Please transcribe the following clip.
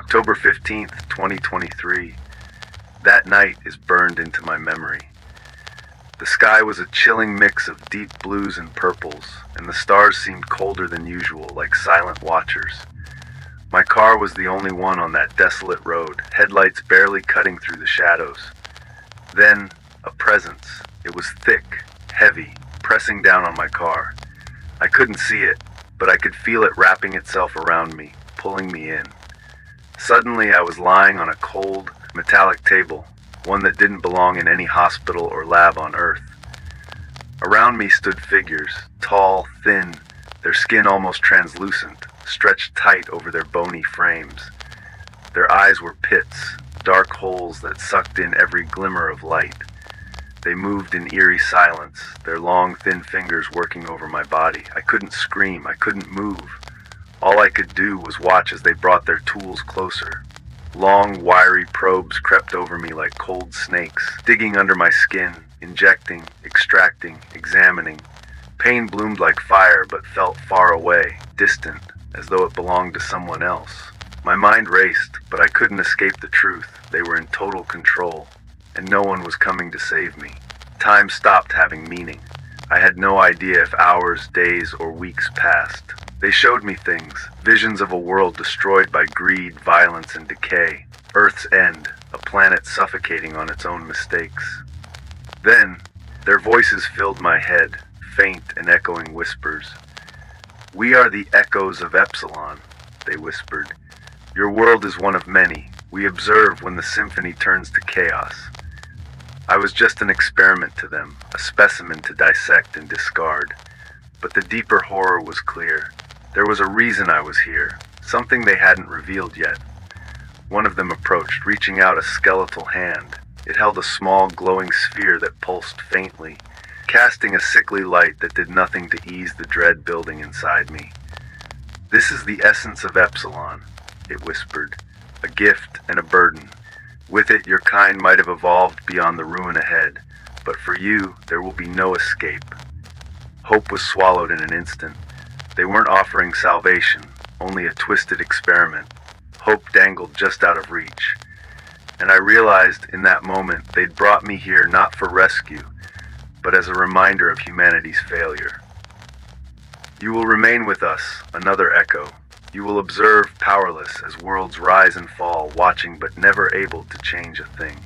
October 15th, 2023. That night is burned into my memory. The sky was a chilling mix of deep blues and purples, and the stars seemed colder than usual, like silent watchers. My car was the only one on that desolate road, headlights barely cutting through the shadows. Then, a presence. It was thick, heavy, pressing down on my car. I couldn't see it, but I could feel it wrapping itself around me, pulling me in. Suddenly, I was lying on a cold, metallic table, one that didn't belong in any hospital or lab on Earth. Around me stood figures, tall, thin, their skin almost translucent, stretched tight over their bony frames. Their eyes were pits, dark holes that sucked in every glimmer of light. They moved in eerie silence, their long, thin fingers working over my body. I couldn't scream, I couldn't move. All I could do was watch as they brought their tools closer. Long, wiry probes crept over me like cold snakes, digging under my skin, injecting, extracting, examining. Pain bloomed like fire, but felt far away, distant, as though it belonged to someone else. My mind raced, but I couldn't escape the truth. They were in total control, and no one was coming to save me. Time stopped having meaning. I had no idea if hours, days, or weeks passed. They showed me things, visions of a world destroyed by greed, violence, and decay. Earth's end, a planet suffocating on its own mistakes. Then, their voices filled my head, faint and echoing whispers. "We are the echoes of Epsilon," they whispered. "Your world is one of many. We observe when the symphony turns to chaos." I was just an experiment to them, a specimen to dissect and discard. But the deeper horror was clear. There was a reason I was here, something they hadn't revealed yet. One of them approached, reaching out a skeletal hand. It held a small, glowing sphere that pulsed faintly, casting a sickly light that did nothing to ease the dread building inside me. "This is the essence of Epsilon," it whispered, "a gift and a burden. With it, your kind might have evolved beyond the ruin ahead, but for you, there will be no escape." Hope was swallowed in an instant. They weren't offering salvation, only a twisted experiment. Hope dangled just out of reach. And I realized in that moment they'd brought me here not for rescue, but as a reminder of humanity's failure. You will remain with us, another echo. You will observe powerless as worlds rise and fall, watching but never able to change a thing.